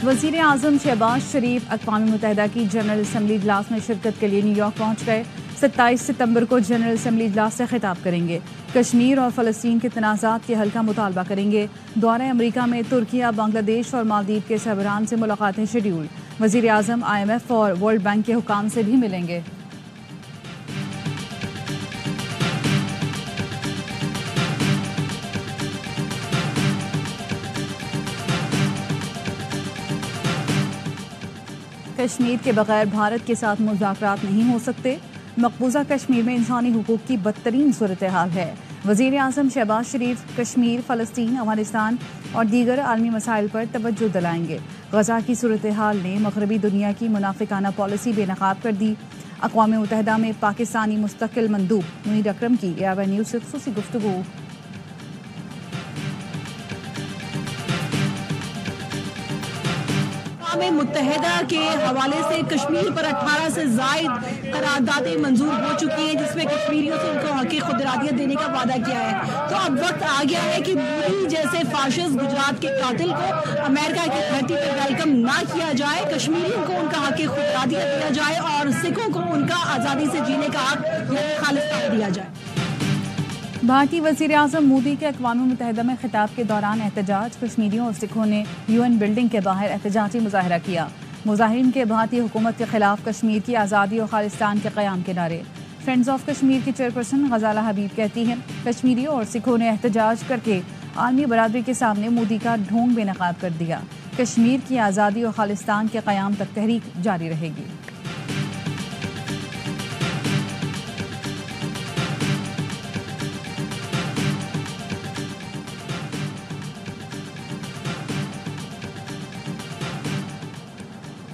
वज़ीर आज़म शहबाज शरीफ अक़वाम मुत्तहिदा की general assembly इजलास में शिरकत के लिए न्यूयॉर्क पहुँच गए। 27 सितंबर को जनरल असम्बली इजलास से खिताब करेंगे। कश्मीर और फ़लस्तीन के तनाज़ात के हल का मुतालबा करेंगे। दौरे अमरीका में तुर्किया, बांग्लादेश और मालदीव के सरबराहान से मुलाकातें शेड्यूल। वज़ीर आज़म IMF और वर्ल्ड बैंक के हुकाम से भी मिलेंगे। कश्मीर के बगैर भारत के साथ मुज़ाकरात नहीं हो सकते। मकबूजा कश्मीर में इंसानी हुकूक की बदतरीन सूरत हाल है। वज़ीर आज़म शहबाज शरीफ कश्मीर, फ़लस्तीन, अफ़गानिस्तान और दीगर आलमी मसाइल पर तवज्जो दिलाएंगे। गज़ा की सूरत हाल ने मगरबी दुनिया की मुनाफिकाना पॉलिसी बेनकाब कर दी। अक़वाम मुत्तहिदा में पाकिस्तानी मुस्तकिल मंदूब मुनीर अकरम की AIR न्यूज़ से ख़ुसूसी गुफ्तगू। अक़वाम मुत्तहिदा के हवाले से कश्मीर पर 18 से ज़ायद करारदादें मंजूर हो चुकी हैं, जिसमें कश्मीरियों से उनको हक़ खुदरादियत देने का वादा किया है। तो अब वक्त आ गया है कि मोदी जैसे फाशिस्ट गुजरात के कातिल को अमेरिका की धरती पर वेलकम ना किया जाए, कश्मीरियों को उनका हक़ खुदरादियत दिया जाए और सिखों को उनका आज़ादी से जीने का हक़ खालिस्तान दिया जाए। भारतीय वज़ीर आज़म मोदी के अक़वाम मुत्तहिदा में खिताब के दौरान एहतजाज। कश्मीरियों और सिखों ने UN बिल्डिंग के बाहर एहतजाजी मुजाहरा किया। मुजाहिरीन के भारतीय हुकूमत के खिलाफ कश्मीर की आज़ादी और खालिस्तान के क़याम के नारे। फ्रेंड्स ऑफ कश्मीर की चेयरपर्सन गजाला हबीब कहती हैं, कश्मीरियों और सिखों ने एहतजाज करके आलमी बरादरी के सामने मोदी का ढोंग बेनकाब कर दिया। कश्मीर की आज़ादी और खालिस्तान के क़याम तक तहरीक जारी रहेगी।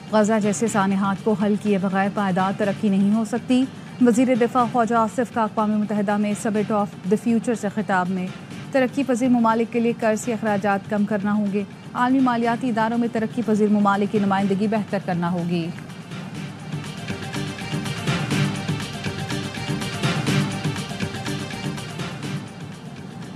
गजा जैसे सानहात को हल किए बगैर पायदार तरक्की नहीं हो सकती। वज़ीर दिफा ख्वाजा आसिफ का अक़वाम मुत्तहिदा में समिट ऑफ द फ्यूचर से खिताब में तरक्की पज़ीर ममालिक के लिए कर्ज के अखराजात कम करना होंगे। आलमी मालियाती इदारों में तरक्की पज़ीर ममालिक की नुमाइंदगी बेहतर करना होगी।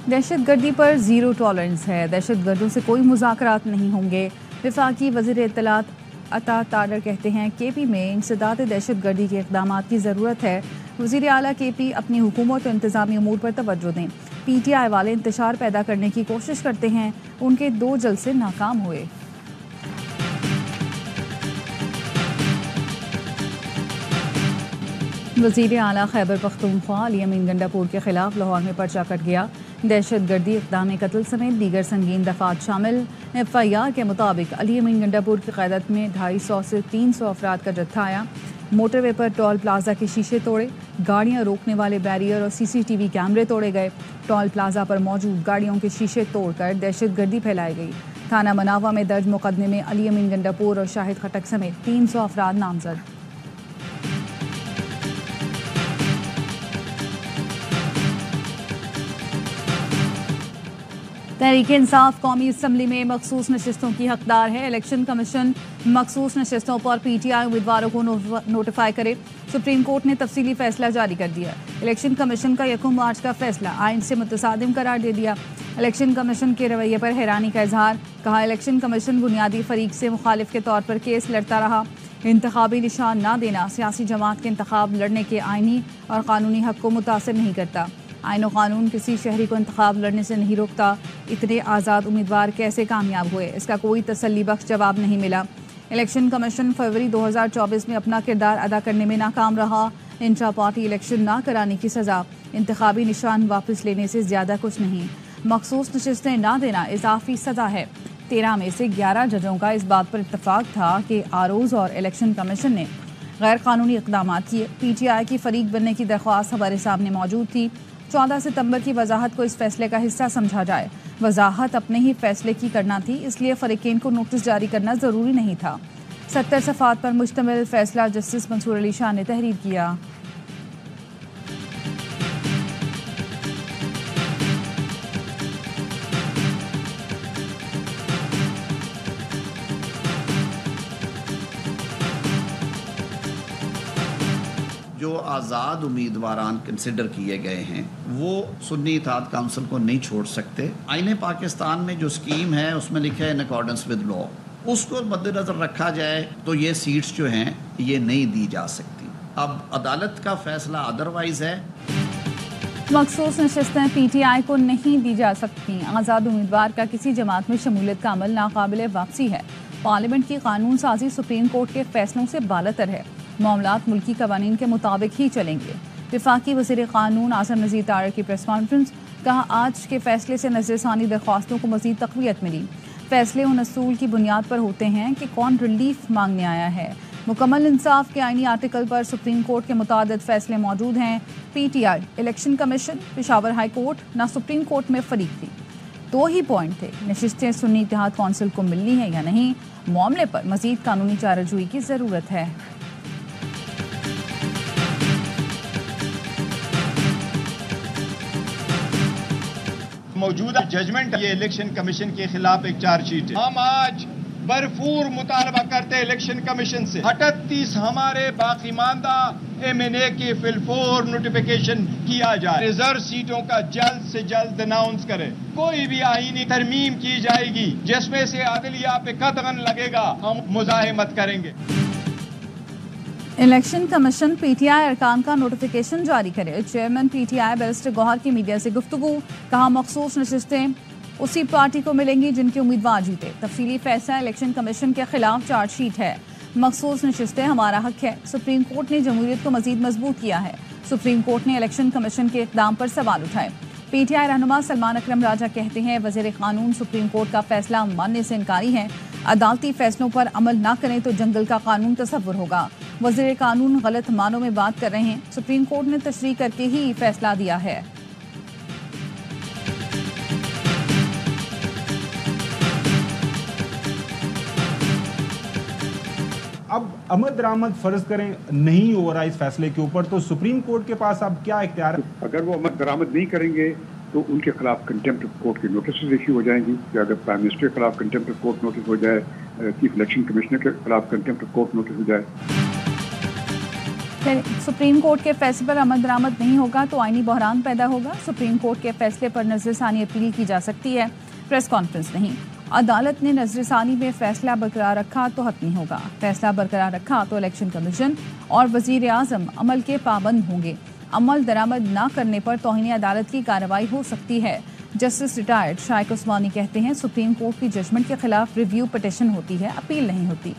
दहशत गर्दी पर ज़ीरो टॉलरेंस है। दहशत गर्दों से कोई मुज़ाकरात नहीं होंगे। वफाकी वज़ीर इत्तलात अता ताडर कहते हैं, KP में इंसदाद दहशत गर्दी के इक़दामात की ज़रूरत है। वज़ीर आला KP अपनी हुकूमत और इंतज़ामी अमूर पर तवज्जो दें। PTI वाले इंतशार पैदा करने की कोशिश करते हैं, उनके 2 जलसे नाकाम हुए। वज़ीर आला खैबर पख्तूनख्वा अली अमीन गंडापुर के खिलाफ लाहौर में पर्चा कट गया। दहशत गर्दी, इक़दाम कत्ल समेत दीगर संगीन दफ़ात शामिल। FIR के मुताबिक अली अमीन गंडापुर की क़यादत में 250 से 300 अफराद का जत्था आया। मोटरवे पर टोल प्लाजा के शीशे तोड़े, गाड़ियां रोकने वाले बैरियर और CCTV कैमरे तोड़े गए। टोल प्लाजा पर मौजूद गाड़ियों के शीशे तोड़कर दहशत गर्दी फैलाई गई। थाना मनावा में दर्ज मुकदमे में अली अमीन गंडापुर और शाहिद खटक समेत 300 अफराद नामजद। तहरीक इंसाफ कौमी असम्बली में मखसूस नशिस्तों की हकदार है। इलेक्शन कमीशन मखसूस नशिस्तों पर PTI उम्मीदवारों को नोटिफाई करे। सुप्रीम कोर्ट ने तफसीली फैसला जारी कर दिया। इलेक्शन कमीशन का 1 मार्च का फैसला आइन से मुतसादिम करार दे दिया। इलेक्शन कमीशन के रवैये पर हैरानी का इजहार। कहा, इलेक्शन कमीशन बुनियादी फरीक से मुखालिफ के तौर पर केस लड़ता रहा। इंतखाबी निशान न देना सियासी जमात के इंतखाब लड़ने के आइनी और कानूनी हक को मुतासर नहीं करता। आइन और कानून किसी शहरी को इंतखाब लड़ने से नहीं रोकता। इतने आज़ाद उम्मीदवार कैसे कामयाब हुए, इसका कोई तसल्ली बख्श जवाब नहीं मिला। इलेक्शन कमीशन फरवरी 2024 में अपना किरदार अदा करने में नाकाम रहा। इंट्रा पार्टी इलेक्शन ना कराने की सज़ा इंतखाबी निशान वापस लेने से ज़्यादा कुछ नहीं। मखसूस नशिस्तें ना देना इजाफी सज़ा है। 13 में से 11 जजों का इस बात पर इत्तफाक था कि ROs और इलेक्शन कमीशन ने गैर कानूनी इक़दाम किए। PTI की फरीक बनने की दरख्वास्त हमारे सामने मौजूद थी। 14 सितंबर की वजाहत को इस फैसले का हिस्सा समझा जाए। वजाहत अपने ही फैसले की करना थी, इसलिए फरीकेन को नोटिस जारी करना ज़रूरी नहीं था। 70 सफ़ात पर मुश्तमिल फैसला जस्टिस मंसूर अली शाह ने तहरीर किया। जो आज़ाद उम्मीदवारान कंसिडर किए गए हैं वो सुन्नी इत्तेहाद काउंसिल को नहीं छोड़ सकते। आईन पाकिस्तान में जो स्कीम है उसमें लिखा है इन अकॉर्डेंस विद लॉ, उसको मद्देनज़र रखा जाए तो ये सीट्स जो हैं ये नहीं दी जा सकती। अब अदालत का फैसला अदरवाइज़ है। मखसूस नशिस्तें PTI को नहीं दी जा सकती। आज़ाद उम्मीदवार का किसी जमात में शमूलियत का अमल नाकाबिल वापसी है। पार्लियामेंट की कानून साजी सुप्रीम कोर्ट के फैसलों से बालतर है। मामलात मुल्की कवानीन के मुताबिक ही चलेंगे। वफाकी वज़ीर कानून आज़म नज़ीर तारिक की प्रेस कॉन्फ्रेंस। कहा, आज के फैसले से नज़रसानी दरख्वास्तों को मज़ीद तक़वियत मिली। फैसले उन असूल की बुनियाद पर होते हैं कि कौन रिलीफ मांगने आया है। मुकम्मल इंसाफ के आईनी आर्टिकल पर सुप्रीम कोर्ट के मुतादिद फैसले मौजूद हैं। PTI, election commission, Peshawar high court ना सुप्रीम कोर्ट में फरीक थी। 2 ही पॉइंट थे, नशिस्तें सुन्नी इत्तेहाद कौंसिल को मिलनी है या नहीं। मामले पर मजीद कानूनी चाराजोई की ज़रूरत है। मौजूदा जजमेंट ये इलेक्शन कमीशन के खिलाफ एक चार्जशीट है। हम आज भरपूर मुतालबा करते हैं इलेक्शन कमीशन से 38 हमारे बाकी मानदा MNA की फिलफोर नोटिफिकेशन किया जाए। रिजर्व सीटों का जल्द से जल्द अनाउंस करे। कोई भी आईनी तरमीम की जाएगी जिसमें से अदलिया पे कतगन लगेगा, हम मुजाहिमत करेंगे। इलेक्शन कमीशन PTI अरकान का नोटिफिकेशन जारी करे। चेयरमैन PTI बैरिस्टर गौहर की मीडिया से गुफ्तगू। कहा, मखसूस नशिस्तें उसी पार्टी को मिलेंगी जिनके उम्मीदवार जीते। तफसीली फैसला इलेक्शन कमीशन के खिलाफ चार्जशीट है। मखसूस नशिस्तें हमारा हक है। सुप्रीम कोर्ट ने जमहूरियत को मजीद मजबूत किया है। सुप्रीम कोर्ट ने इलेक्शन कमीशन के इक़दाम पर सवाल उठाए। PTI रहनुमा सलमान अकरम राजा कहते हैं, वज़ीर कानून सुप्रीम कोर्ट का फैसला मानने से इनकारी है। अदालती फैसलों पर अमल ना करें तो जंगल का कानून तसव्वुर होगा। वज़ीर कानून गलत मानों में बात कर रहे हैं। सुप्रीम कोर्ट ने तशरीह करके ही फैसला दिया है। अब अमल दरामद फर्ज करें नहीं हो रहा इस फैसले के ऊपर, तो सुप्रीम कोर्ट के पास अब क्या इख्तियार है? अगर वो अमल दरामद नहीं करेंगे तो उनके खिलाफ कंटेम्प्ट ऑफ कोर्ट की नोटिस इशू हो जाएंगी। या अगर प्राइम मिनिस्टर के खिलाफ कंटेम्प्ट ऑफ कोर्ट नोटिस हो जाए, चीफ इलेक्शन कमिश्नर के खिलाफ कंटेम्प्ट ऑफ कोर्ट नोटिस हो जाए। सुप्रीम कोर्ट के फैसले पर अमल दरामद नहीं होगा तो आईनी बहरान पैदा होगा। सुप्रीम कोर्ट के फैसले पर नजरसानी अपील की जा सकती है। प्रेस कॉन्फ्रेंस नहीं, अदालत ने नजरसानी में फैसला बरकरार रखा तो हतमी होगा। फैसला बरकरार रखा तो इलेक्शन कमीशन और वजीर आजम अमल के पाबंद होंगे। अमल दरामद ना करने पर तौहीन अदालत की कार्रवाई हो सकती है। जस्टिस रिटायर्ड शाइक उस्मानी कहते हैं, सुप्रीम कोर्ट की जजमेंट के खिलाफ रिव्यू पिटिशन होती है, अपील नहीं होती।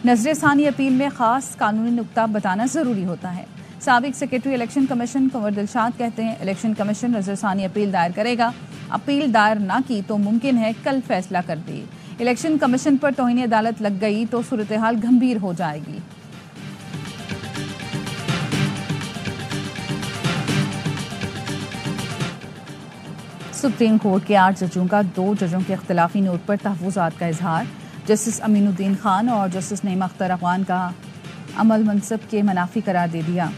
नजरसानी अपील में खास कानूनी नुक्ता बताना जरूरी होता है। साबिक secretary election commission Kanwar Dilshad कहते हैं, इलेक्शन कमीशन नजरसानी अपील दायर करेगा। अपील दायर ना की तो मुमकिन है कल फैसला कर दे। इलेक्शन कमीशन पर तौहीन अदालत लग गई तो सूरत हाल गंभीर हो जाएगी। सुप्रीम कोर्ट के 8 जजों का 2 जजों के इख्तिलाफी नोट पर तहफ़्फ़ुज़ात का इजहार। जस्टिस अमीनुद्दीन खान और जस्टिस नईमा अख्तर अफ़गान का अमल मनसब के मनाफी करार दे दिया।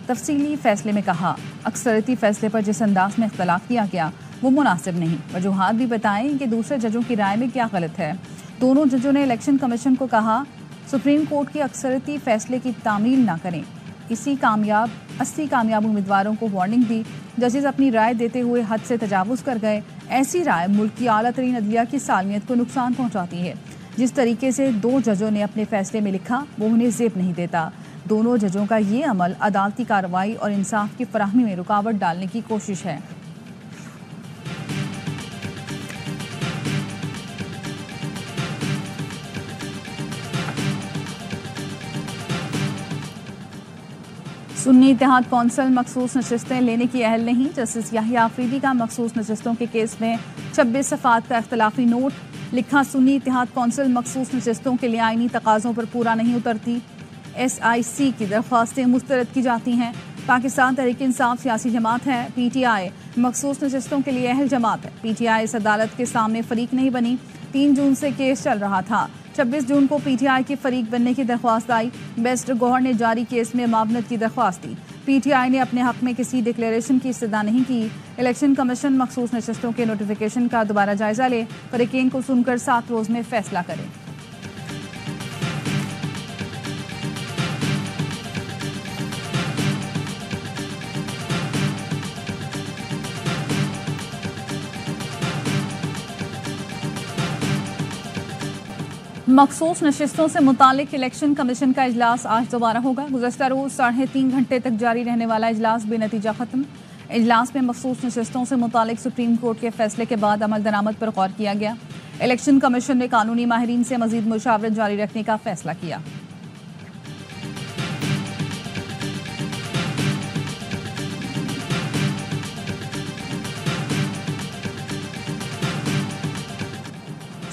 तफसीली फैसले में कहा, अक्सरती फैसले पर जिस अंदाज में इख्तलाफ किया गया वो मुनासिब नहीं। वजूहात भी बताएं कि दूसरे जजों की राय में क्या गलत है। दोनों जजों ने इलेक्शन कमीशन को कहा, सुप्रीम कोर्ट के अक्सरती फैसले की तामील ना करें। 80 कामयाब उम्मीदवारों को वार्निंग दी। जजेस अपनी राय देते हुए हद से तजावुज़ कर गए। ऐसी राय मुल्क की आला तरीन अदलिया की सालमियत को नुकसान पहुँचाती है। जिस तरीके से 2 जजों ने अपने फैसले में लिखा वो उन्हें ज़ेब नहीं देता। दोनों जजों का ये अमल अदालती कार्रवाई और इंसाफ की फराहमी में रुकावट डालने की कोशिश है। सुन्नी इत्तेहाद कौंसिल मखसूस नशिस्तें लेने की अहल नहीं। जस्टिस याहिया आफरीदी का मखसूस नशिस्तों के केस में 26 सफ़ात का इख्तलाफी नोट। लिखा, सुन्नी इत्तेहाद कौंसिल मखसूस नशिस्तों के लिए आईनी तकाज़ों पर पूरा नहीं उतरती। SIC की दरख्वास्तें मुस्तरद की जाती हैं। पाकिस्तान तहरीक इंसाफ सियासी जमात है। PTI मखसूस नशिस्तों के लिए अहल जमात है। PTI इस अदालत के सामने फरीक नहीं बनी। 3 जून से केस चल रहा था। 26 जून को PTI की फरीक बनने की दरख्वास्त आई। बैरिस्टर गौहर ने जारी केस में मामनत की दरख्वास्त दी। PTI ने अपने हक में किसी डिक्लेरेशन की इस्तदा नहीं की। इलेक्शन कमीशन मखसूस नशिस्तों के नोटिफिकेशन का दोबारा जायजा ले, फरीकेन को सुनकर 7 रोज में फैसला करे। मखसूस नशिस्तों से मुतालिक इलेक्शन कमीशन का इजलास आज दोबारा होगा। गुज़श्ता रोज 3.5 घंटे तक जारी रहने वाला इजलास बेनतीजा खत्म। इजलास में मखसूस नशिस्तों से मुतालिक सुप्रीम कोर्ट के फैसले के बाद अमल दरामद पर गौर किया गया। इलेक्शन कमीशन ने कानूनी माहिरीन से मजीद मुशावरत जारी रखने का फैसला किया।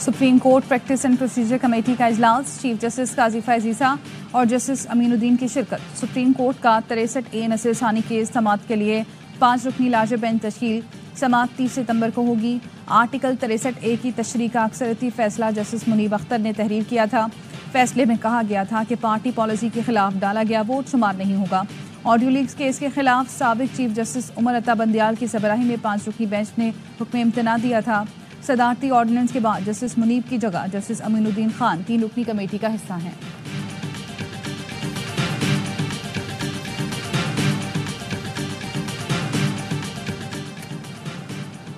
Supreme court practice and procedure committee का इजलास, चीफ जस्टिस काजी फैजीसा और जस्टिस अमीनुद्दीन की शिरकत। सुप्रीम कोर्ट का 63A नसीर सानी केस समाअत के लिए 5 रुकनी लार्जर बेंच तश्कील। समाअत 30 सितंबर को होगी। आर्टिकल 63A की तशरीह का अक्सरती फैसला जस्टिस मुनीब अख्तर ने तहरीर किया था। फैसले में कहा गया था कि पार्टी पॉलिसी के खिलाफ डाला गया वोट शुमार नहीं होगा। ऑडियो लीक्स केस के खिलाफ साबिक चीफ जस्टिस उमर अता बंदियाल की सरबराही में 5 रुकनी बेंच ने हुक्म इम्तना दिया था। सदारती ऑर्डिनेंस के बाद जस्टिस मुनीब की जगह जस्टिस अमीनुद्दीन खान 3 रुकनी कमेटी का हिस्सा हैं।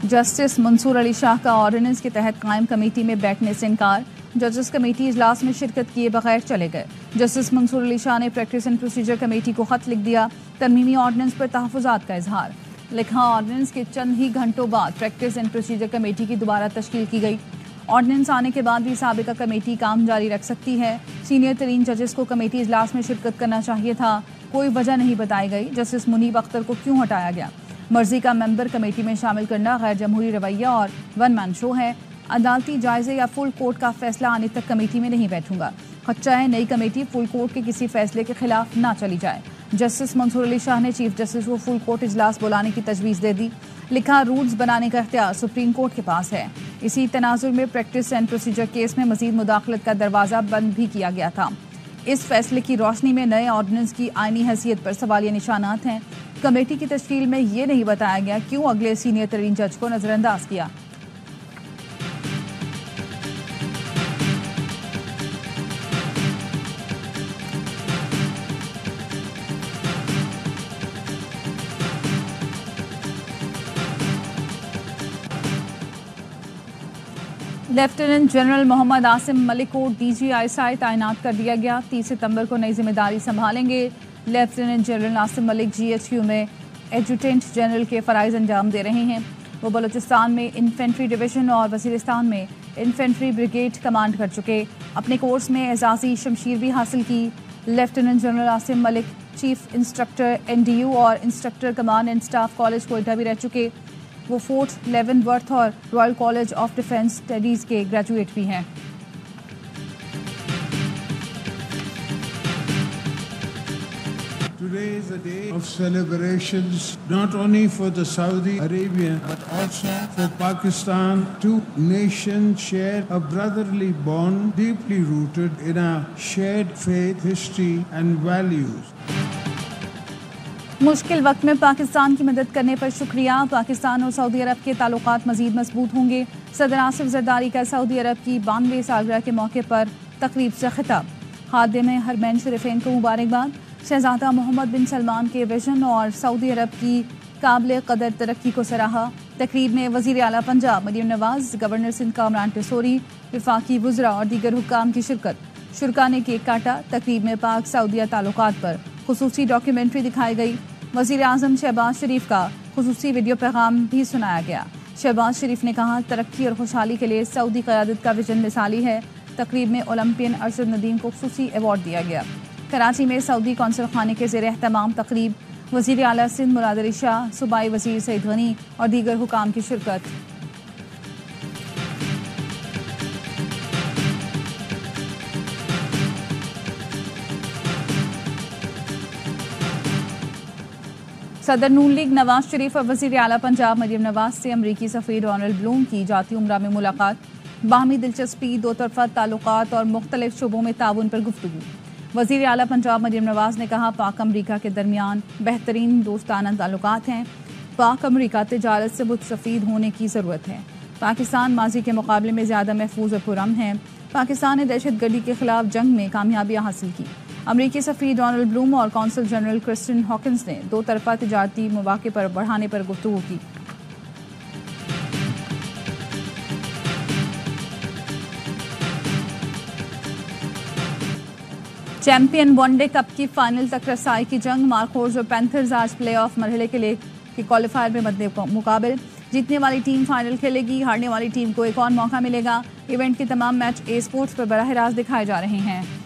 जस्टिस मंसूर अली शाह का ऑर्डिनेंस के तहत कायम कमेटी में बैठने से इनकार। जजेस कमेटी इजलास में शिरकत किए बगैर चले गए। जस्टिस मंसूर अली शाह ने प्रैक्टिस एंड प्रोसीजर कमेटी को खत लिख दिया। तरमीमी ऑर्डिनेंस पर तहफ़्फ़ुज़ात का इजहार। लिखा, ऑर्डिनेंस के चंद ही घंटों बाद प्रैक्टिस एंड प्रोसीजर कमेटी की दोबारा तश्कील की गई। ऑर्डिनेंस आने के बाद भी साबिका कमेटी काम जारी रख सकती है। सीनियर तरीन जजेस को कमेटी इजलास में शिरकत करना चाहिए था, कोई वजह नहीं बताई गई। जस्टिस मुनीब अख्तर को क्यों हटाया गया? मर्जी का मेंबर कमेटी में शामिल करना गैर जमहूरी रवैया और वन मैन शो है। अदालती जायजे या फुल कोर्ट का फैसला आने तक कमेटी में नहीं बैठूंगा। खदशा है नई कमेटी फुल कोर्ट के किसी फैसले के खिलाफ ना चली जाए। जस्टिस मंसूर अली शाह ने चीफ जस्टिस को फुल कोर्ट इजलास बुलाने की तजवीज़ दे दी। लिखा, रूल्स बनाने का इख्तियार सुप्रीम कोर्ट के पास है। इसी तनाजुर में प्रैक्टिस एंड प्रोसीजर केस में मजीद मुदाखलत का दरवाज़ा बंद भी किया गया था। इस फैसले की रोशनी में नए ऑर्डिनेंस की आईनी हैसियत पर सवालिया निशानात हैं। कमेटी की तश्कील में ये नहीं बताया गया क्यों अगले सीनियर तरीन जज को नजरअंदाज किया। लेफ्टिनेंट जनरल मोहम्मद आसिम मलिक को DGI तैनात कर दिया गया। 30 सितंबर को नई जिम्मेदारी संभालेंगे। Lieutenant general Asim Malik GHQ में एडजुटेंट जनरल के फ़राइज़ अंजाम दे रहे हैं। वो बलूचिस्तान में इन्फेंट्री डिवीज़न और वज़ीरिस्तान में इन्फेंट्री ब्रिगेड कमांड कर चुके। अपने कोर्स में एजाज़ी शमशीर भी हासिल की। Lieutenant general Asim Malik chief instructor NDU और instructor command and staff college Quetta भी रह चुके। वो फोर्ट लेवनवर्थ और royal college of defence studies के ग्रेजुएट भी हैं। Today is a day of celebrations not only for the Saudi Arabia but also for Pakistan. Two nations share a brotherly bond deeply rooted in a shared faith, history and values. मुश्किल वक्त में पाकिस्तान की मदद करने पर शुक्रिया। पाकिस्तान और Saudi अरब के ताल्लुकात मजीद मजबूत होंगे। सदर आसिफ जरदारी का सऊदी अरब की 92वीं सालगिरह के मौके पर तकरीब से खिताब। खादिम हरमैन शरीफैन को मुबारकबाद। शहजादा मोहम्मद बिन सलमान के विजन और सऊदी अरब की काबिल कदर तरक्की को सराहा। तकरीब में वज़ीर आला पंजाब मरियम नवाज, गवर्नर सिंध कामरान टिसोरी, वफाकी वुज़रा और दीगर हुक्काम की शिरकत। शुरका ने केक काटा। तकरीब में पाक सऊदिया ताल्लुकात पर खुसूसी डॉक्यूमेंट्री दिखाई गई। वज़ीर आज़म शहबाज शरीफ का खुसूसी वीडियो पैगाम भी सुनाया गया। शहबाज शरीफ ने कहा, तरक्की और खुशहाली के लिए सऊदी क़यादत का विजन मिसाली है। तकरीब में ओलंपियन अरशद नदीम को खुसूसी अवार्ड दिया गया। कराची में सऊदी कौंसल खाने के ज़ेर एहतमाम तकरीब। वज़ीर आला सिंध मुराद अली शाह, सूबाई वज़ीर सईद गनी और दीगर हुकाम की शिरकत। सदर नून लीग नवाज शरीफ और वज़ीर आला पंजाब मरियम नवाज से अमरीकी सफ़ीर डोनाल्ड ब्लूम की जाती उम्रा में मुलाकात। बाहमी दिलचस्पी, दो तरफ़ा ताल्लुकात और मुख्तलिफ शोबों में ताउन पर गुफ्तगू। वज़ीर आला पंजाब मरियम नवाज ने कहा, पाक अमरीका के दरमियान बेहतरीन दोस्ताना ताल्लुकात हैं। पाक अमरीका तिजारत से मुस्तफ़ीद होने की ज़रूरत है। पाकिस्तान माजी के मुकाबले में ज़्यादा महफूज और पुरअमन है। पाकिस्तान ने दहशतगर्दी के खिलाफ जंग में कामयाबियाँ हासिल की। अमरीकी सफ़ीर डोनाल्ड ब्लूम और कौंसल जनरल क्रिस्टिन हॉकिंस ने दो तरफ़ा तिजारती मौक़े पर बढ़ाने पर गुफ्तगू की। चैंपियन वनडे कप की फाइनल तक रसाई की जंग, मार्कोर्स और पैंथर्स आज प्लेऑफ मरहले के लिए की क्वालिफायर में मद्दे मुकाबिल। जीतने वाली टीम फाइनल खेलेगी, हारने वाली टीम को एक और मौका मिलेगा। इवेंट के तमाम मैच ए स्पोर्ट्स पर बराह रास्त दिखाए जा रहे हैं।